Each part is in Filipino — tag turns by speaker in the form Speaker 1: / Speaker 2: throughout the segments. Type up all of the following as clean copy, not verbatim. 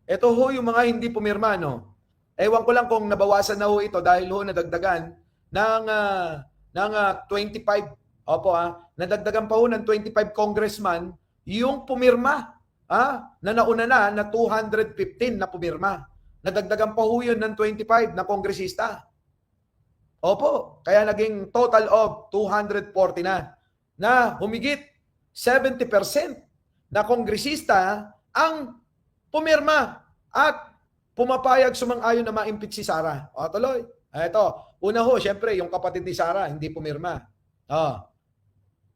Speaker 1: Ito ho yung mga hindi pumirma, no? Ewan ko lang kung nabawasan na ho ito dahil ho nadagdagan ng 25. Opo, nadagdagan pa ho ng 25 congressman yung pumirma. Na nauna na 215 na pumirma. Nadagdagan pa ho yun ng 25 na kongresista. Opo, kaya naging total of 240 na humigit 70% na kongresista ang pumirma at pumapayag sumang-ayon na ma-impeach si Sara. O, tuloy. Ito, una ho, syempre, yung kapatid ni Sara, hindi pumirma.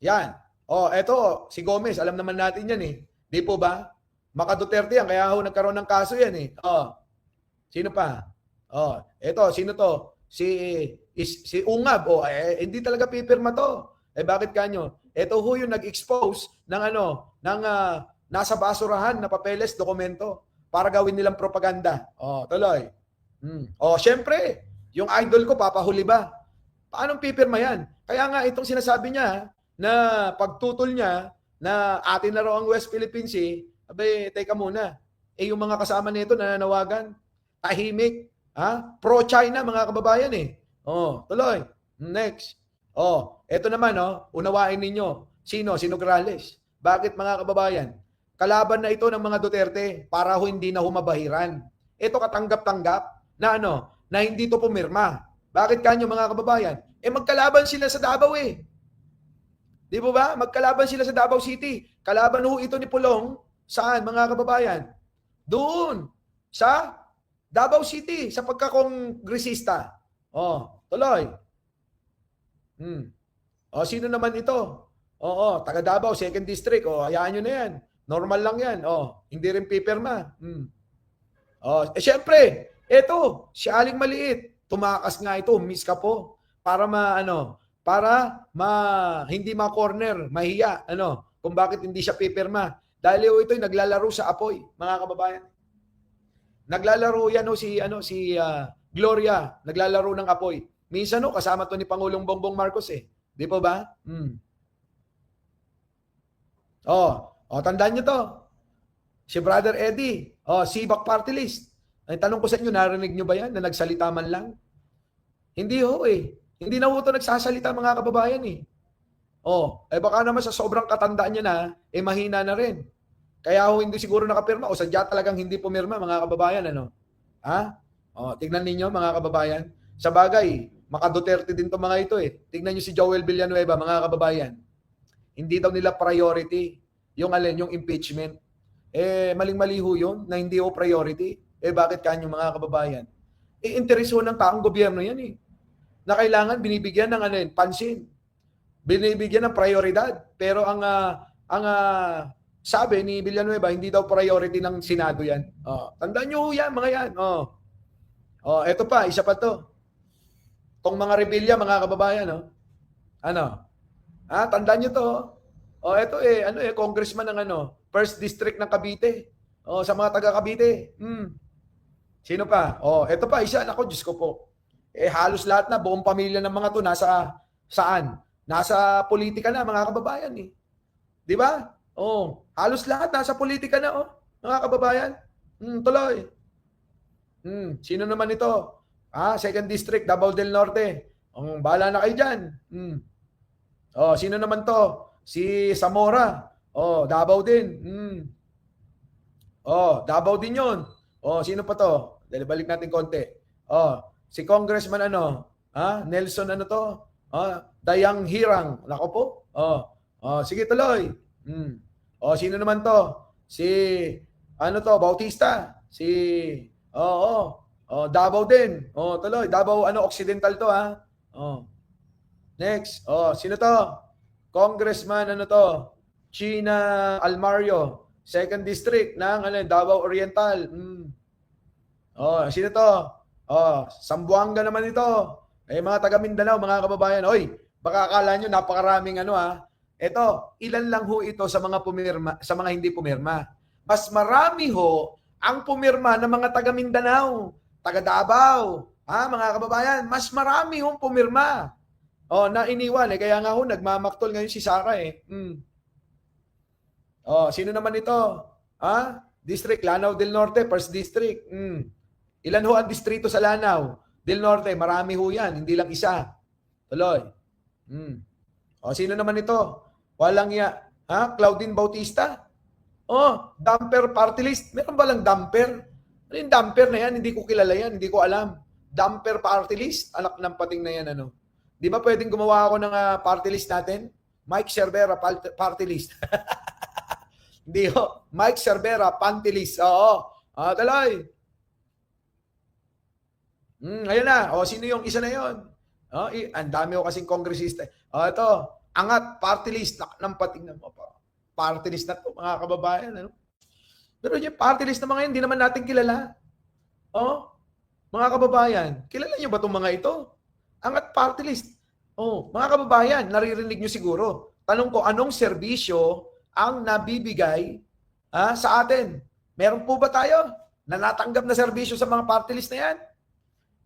Speaker 1: Yan. Ito, si Gomez, alam naman natin yan eh. Di po ba? Maka Duterte yan, kaya ho nagkaroon ng kaso yan eh. Sino pa? Ito, sino to? Si Ungab. Hindi talaga pipirma to. Bakit kanyo? Ito ho yung nag-expose ng nasa basurahan na papeles, dokumento para gawin nilang propaganda. Tuloy. Syempre, yung idol ko papahuli ba? Paano pipirma yan? Kaya nga itong sinasabi niya na pagtutol niya na atin na raw ang West Philippine Sea, teka muna. Yung mga kasama nito nananawagan, tahimik, pro-China mga kababayan eh. Tuloy. Next. Ito naman, unawain ninyo. Sino Grales? Bakit mga kababayan? Kalaban na ito ng mga Duterte para ho hindi na humabahiran. Ito katanggap-tanggap na na hindi to pumirma. Bakit kanyo mga kababayan? Magkalaban sila sa Davao eh. Di ba ba? Magkalaban sila sa Davao City. Kalaban ho ito ni Pulong. Saan mga kababayan? Doon. Sa Davao City. Sa pagkakongresista. Tuloy. Sino naman ito? Taga Davao, 2nd District. Hayaan nyo na yan. Normal lang yan. Hindi rin pipirma. Syempre, ito, si Aling Maliit. Tumakas nga ito, miss ka po. Para hindi ma-corner, mahiya, kung bakit hindi siya pipirma. Dahil ito'y naglalaro sa apoy, mga kababayan. Naglalaro yan si Gloria, naglalaro ng apoy. Minsan kasama to ni Pangulong Bongbong Marcos eh. Di po ba? Tandaan nyo to. Si Brother Eddie, Sibak Party List. Ay, tanong ko sa inyo, narinig nyo ba yan na nagsalita man lang? Hindi ho eh. Hindi na ho ito nagsasalita mga kababayan eh. Baka naman sa sobrang katandaan niya na, mahina na rin. Kaya ho hindi siguro nakapirma o sadya talagang hindi pumirma mga kababayan. Tignan ninyo mga kababayan. Sa bagay, maka Duterte din to mga ito eh. Tignan nyo si Joel Villanueva mga kababayan. Hindi daw nila priority yung impeachment. Maling-mali ho yun na hindi ho priority. Bakit kanyo mga kababayan? Interes ho ng taong gobyerno yan eh. Na kailangan binibigyan ng pansin. Binibigyan ng prioridad. Pero ang sabi ni Villanueva, hindi daw priority ng Senado yan. Tandaan nyo ho yan, mga yan. Eto pa, isa pa to. Tong mga rebelya, mga kababayan, tandaan nyo to. Ito congressman ng 1st District ng Cavite. Sa mga taga Cavite. Sino pa? Ito pa, isa. Nako, Diyos ko po. Halos lahat na, buong pamilya ng mga to, nasa saan? Nasa politika na, mga kababayan eh. Di ba? Halos lahat nasa politika na, mga kababayan. Tuloy. Sino naman ito? 2nd District, Davao del Norte. Bahala na kayo dyan. Sino naman to? Si Zamora. Davao din. Davao din yun. Sino pa to? Dahil balik natin konti. Si Congressman Nelson to? Dayang Hirang. Nako po. Sige tuloy. Sino naman to? Si Bautista. Si Davao din. Tuloy. Davao Occidental to Next. Sino to? Congressman to? China Almario. 2nd District ng Davao Oriental. Sino to? Sambuanga naman ito. Mga taga Mindanao, mga kababayan. Baka akala nyo napakaraming Ito, ilan lang ho ito sa mga pumirma, sa mga hindi pumirma. Mas marami ho ang pumirma ng mga taga Mindanao, taga Davao, mga kababayan, mas marami hong pumirma. Na iniwan kaya nga ho nagmamaktol ngayon si Sara eh. Sino naman ito? District, Lanao del Norte, First District. Ilan ho ang distrito sa Lanao del Norte? Marami ho yan, hindi lang isa. Tuloy. O, sino naman ito? Walang ya. Ha? Claudine Bautista? Oh, dumper party list. Meron ba lang dumper? Ano yung dumper na yan? Hindi ko kilala yan. Hindi ko alam. Dumper party list? Anak ng pating na yan, ano? Di ba pwedeng gumawa ako ng party list natin? Mike Cervera party list. Hindi ho. Mike Cervera panty list. Oo. Tuloy. Ayun na. O, sino yung isa na yon? Ang dami ko kasing kongresista. Ito. Angat party list. Ng pating na mo pa. Party list na to, mga kababayan. Ano? Pero yung party list na mga yun, hindi naman natin kilala. Mga kababayan, kilala nyo ba itong mga ito? Angat party list. Mga kababayan, naririnig nyo siguro. Tanong ko, anong serbisyo ang nabibigay sa atin? Meron po ba tayo na natanggap na serbisyo sa mga party list na yan?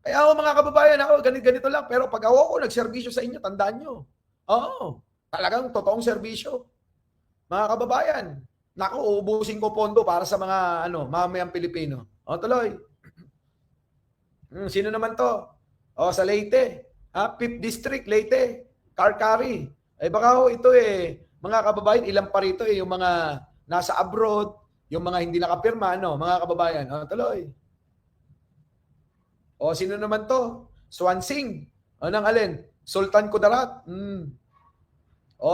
Speaker 1: Kaya mga kababayan, ako ganito lang. Pero pag ako nagserbisyo sa inyo, tandaan nyo. Talagang totoong serbisyo. Mga kababayan, naku, uubusin ko pondo para sa mga mamayang Pilipino. Tuloy. Sino naman to? Sa Leyte. 5th District, Leyte. Karkari. Baka ito mga kababayan, ilang pa rito yung mga nasa abroad, yung mga hindi nakapirma, mga kababayan. Tuloy. Sino naman to? Swansing. Nang alin? Sultan Kudarat.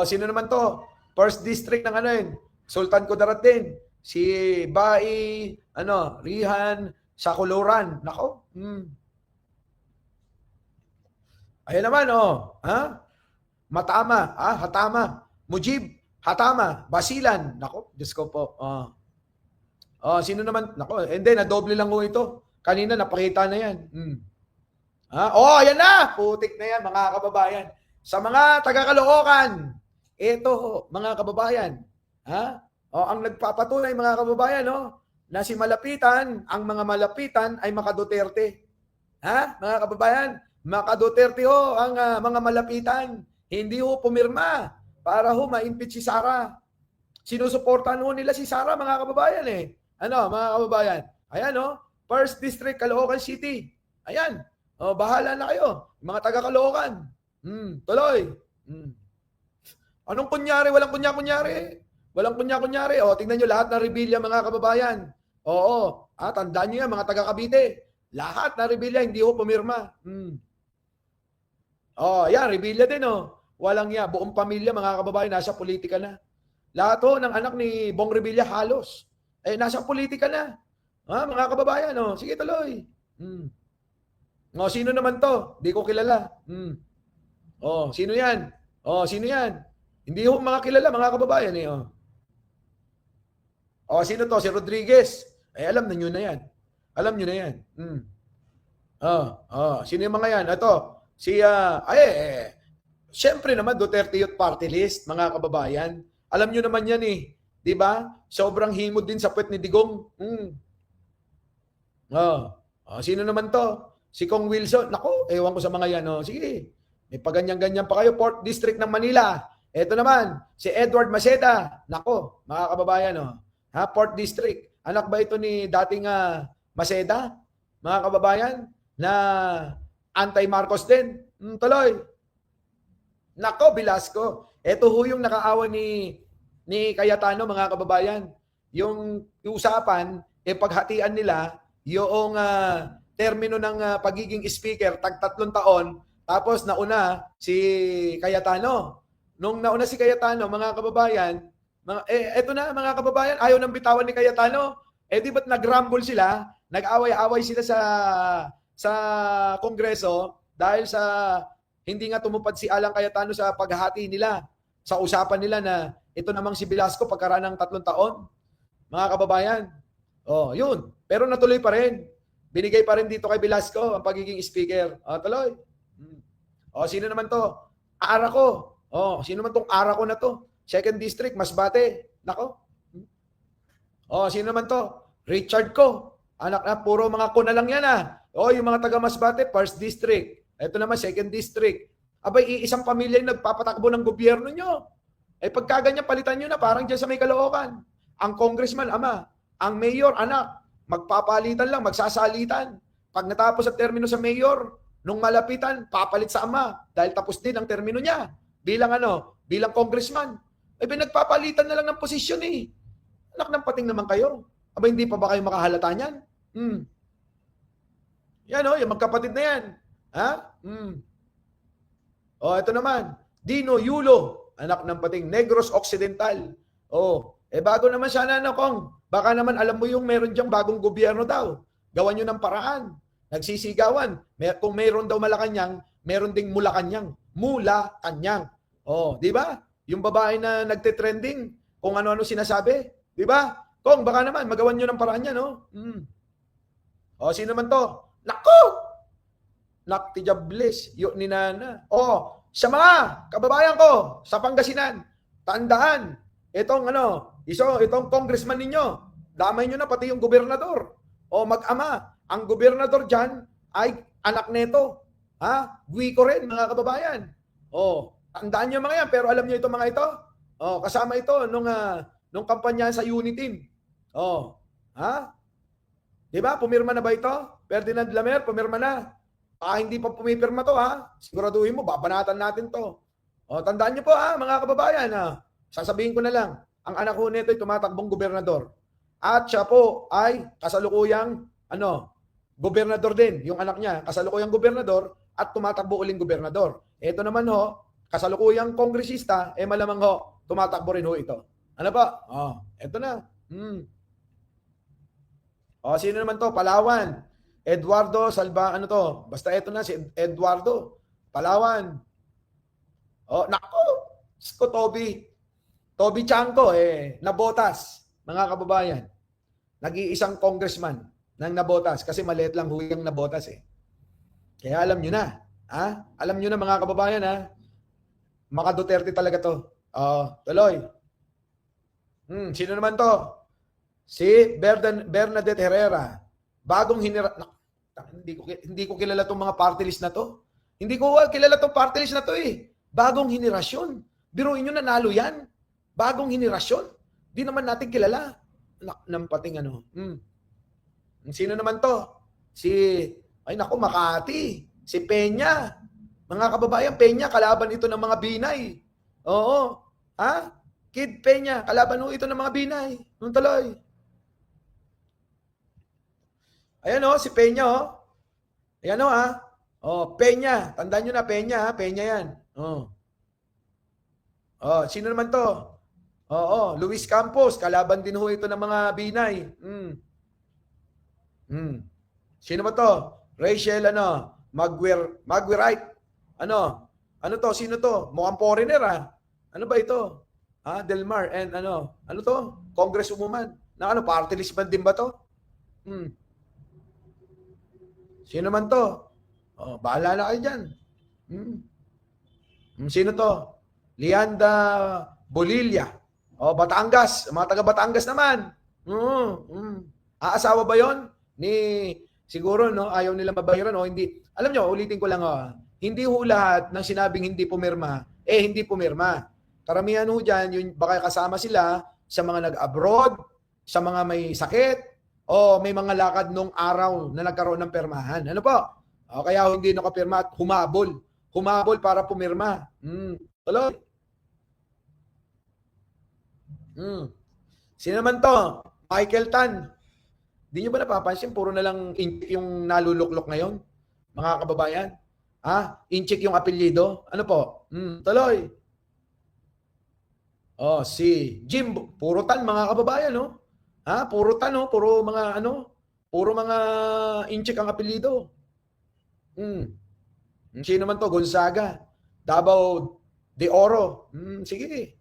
Speaker 1: Sino naman to? First District ng Sultan Kudarat din. Si Bai, Rihan, Sakuluran. Nako. Ayan naman, Matama, Hatama. Mujib, Hatama. Basilan. Nako, Diyos ko po. Sino naman? Nako, and then, doble lang ho ito. Kanina, napakita na yan. Ayan na! Putik na yan, mga kababayan. Sa mga taga-Caloocan, ito, mga kababayan, ang nagpapatunay, mga kababayan, na si Malapitan, ang mga Malapitan ay Maka-Duterte. Mga kababayan, Maka-Duterte ang mga Malapitan. Hindi pumirma para ma-impeach si Sara. Sinusuportahan nila si Sara, mga kababayan mga kababayan? Ayan, First District, Caloocan City. Ayan. Bahala na kayo, mga taga-Caloocan. Tuloy. Anong kunyari? Walang kunya-kunyari. Walang kunya-kunyari. Tingnan nyo lahat ng rebellion, mga kababayan. Tandaan nyo yan, mga taga-Cavite. Lahat na rebellion, hindi pumirma. Yan, rebellion din, Walang yan. Buong pamilya, mga kababayan, nasa politika na. Lahat ng anak ni Bong Revilla halos. Nasa politika na. Mga kababayan, sige, tuloy. Sino naman to? Di ko kilala. Sino yan? Sino yan? Hindi ho mga kilala, mga kababayan sino to? Si Rodriguez. Alam na nyo na yan. Alam nyo na yan. Sino yung mga yan? Ito, siyempre naman, Duterte Youth Party List, mga kababayan. Alam nyo naman yan di ba? Sobrang himod din sa puwet ni Digong. Sino naman to? Si Kong Wilson. Nako, ewan ko sa mga yan. Sige, may paganyan-ganyan pa kayo. 4th District ng Manila. Ito naman, si Edward Maceda. Nako, mga kababayan. 4th District. Anak ba ito ni dating Maceda? Mga kababayan? Na anti-Marcos din. Tuloy. Nako, Velasco. Ito ho yung nakaawa ni Cayetano, mga kababayan. Yung usapan, paghatian nila, yung termino ng pagiging speaker, tag-3 taon, tapos nauna si Cayetano. Nung nauna si Cayetano, mga kababayan, eto na, mga kababayan, ayaw nang bitawan ni Cayetano. Di ba't nag-rumble sila? Nag-away-away sila sa Kongreso dahil sa hindi nga tumupad si Alan Cayetano sa paghahati nila. Sa usapan nila na ito namang si Velasco pagkaraan ng 3 taon. Mga kababayan. Yun. Pero natuloy pa rin. Binigay pa rin dito kay Velasco ang pagiging speaker. Tuloy. Sino naman to? Araco. Sino naman tong Araco na to? 2nd District, Masbate. Nako. Sino naman to? Richard Ko. Anak na, puro mga ko na lang yan yung mga taga Masbate, 1st District. Ito naman, 2nd District. Abay, isang pamilya yung nagpapatakbo ng gobyerno nyo. Pagka ganyan, palitan nyo na, parang dyan sa may Caloocan. Ang congressman, ama. Ang mayor, anak, magpapalitan lang, magsasalitan. Pag natapos ang termino sa mayor, nung malapitan, papalit sa ama dahil tapos din ang termino niya bilang bilang congressman. Eh pinagpapalitan na lang ng posisyon eh. Anak ng pating naman kayo. Aba hindi pa ba kayo makahalata niyan? Yan yung magkapatid na yan. Ha? Ito naman, Dino Yulo, anak ng pating Negros Occidental. Bago naman sana Kong. Baka naman alam mo yung meron diyang bagong gobyerno daw. Gawan nyo ng paraan. Nagsisigawan. Kung mayroon daw Malacanang, meron ding Mulacanyang. Mulacanyang. Di ba? Yung babae na nagte-trending, kung ano-ano sinasabi. Di ba? Kung baka naman, magawan nyo ng paraan yan, sino man to? Nako! Naktijables, yun ni Nana. Sa mga kababayan ko, sa Pangasinan, tandaan, itong congressman ninyo, damay nyo na pati yung gobernador. Mag-ama, ang gobernador dyan ay anak neto. Guiko rin, mga kababayan. Tandaan nyo mga yan, pero alam nyo itong mga ito? Kasama ito nung kampanya sa Unitin. Diba? Pumirma na ba ito? Ferdinand Lamer, pumirma na. Hindi pa pumipirma to, siguraduhin mo, babanatan natin to. Tandaan nyo po, mga kababayan, sasabihin ko na lang, ang anak ko nito ay tumatakbong gobernador. At siya po ay kasalukuyang, gobernador din. Yung anak niya, kasalukuyang gobernador at tumatakbo uling gobernador. Ito naman kasalukuyang kongresista, malamang tumatakbo rin ito. Ano ba? Ito na. Sino naman to? Palawan. Eduardo Salva, Basta ito na, si Eduardo. Palawan. Nako! Sko Toby Chanco, nabotas, mga kababayan. Nag-iisang congressman ng nabotas kasi maliit lang yung nabotas Kaya alam nyo na. Alam nyo na mga kababayan Maka Duterte talaga to. Tuloy. Sino naman to? Si Bernadette Herrera. Bagong hindi ko kilala tong mga party list na to. Hindi ko kilala tong party list na to Bagong henerasyon. Biruin nyo nanalo yan. Bagong henerasyon. Di naman natin kilala. Ng pating Sino naman to? Makati. Si Peña. Mga kababayan, Peña, kalaban ito ng mga Binay. Kid Peña, kalaban ito ng mga Binay. Nung tuloy. Ayan si Peña Ayan Peña. Tandaan nyo na, Peña Peña yan. Sino naman to? Luis Campos, kalaban din ito ng mga Binay. Sino ba to? Rachel, Maguirite. Ano to? Sino to? Mukhang foreigner, Ano ba ito? Delmar, and ano to? Congresswoman. Party list ba din ba to? Sino man to? Bahala na kayo dyan. Sino to? Lianda Bolilla. Batangas. Mga taga Batangas naman. Aasawa ba yon? Siguro, ayaw nila mabayaran o hindi. Alam nyo, ulitin ko lang, hindi lahat ng sinabing hindi pumirma, hindi pumirma. Karamihan dyan, yung baka kasama sila sa mga nag-abroad, sa mga may sakit, o may mga lakad nung araw na nagkaroon ng permahan. Ano po? Kaya hindi nakapirma at humabol. Humabol para pumirma. Tuloy. Sino naman to? Michael Tan. Di nyo ba napapansin? Puro na lang yung naluluklok ngayon. Mga kababayan. Incheck yung apelyido. Ano po? Tuloy. Si Jim. Puro Tan, mga kababayan, Puro Tan, puro mga, puro mga incheck ang apelyido. Sino naman to? Gonzaga. Davao de Oro. Sige.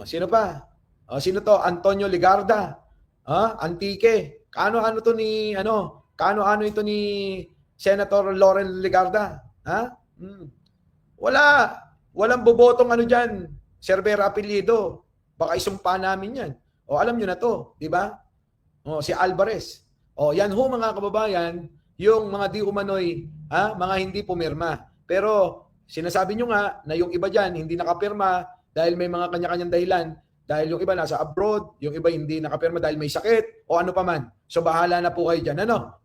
Speaker 1: Sino pa? Sino to? Antonio Ligarda. Antique. Kano to ni Kano ito ni Senator Laurel Ligarda? Walang bobotong diyan. Servera apelyido. Baka isumpa namin 'yan. Alam niyo na to, di ba? Si Alvarez. Yan mga kababayan, yung mga di umano'y, mga hindi pumirma. Pero sinasabi nyo nga na yung iba diyan hindi nakapirma dahil may mga kanya-kanyang dahilan. dahil yung iba nasa abroad, yung iba hindi nakapirma dahil may sakit o ano pa man. So bahala na po kayo dyan. Ano?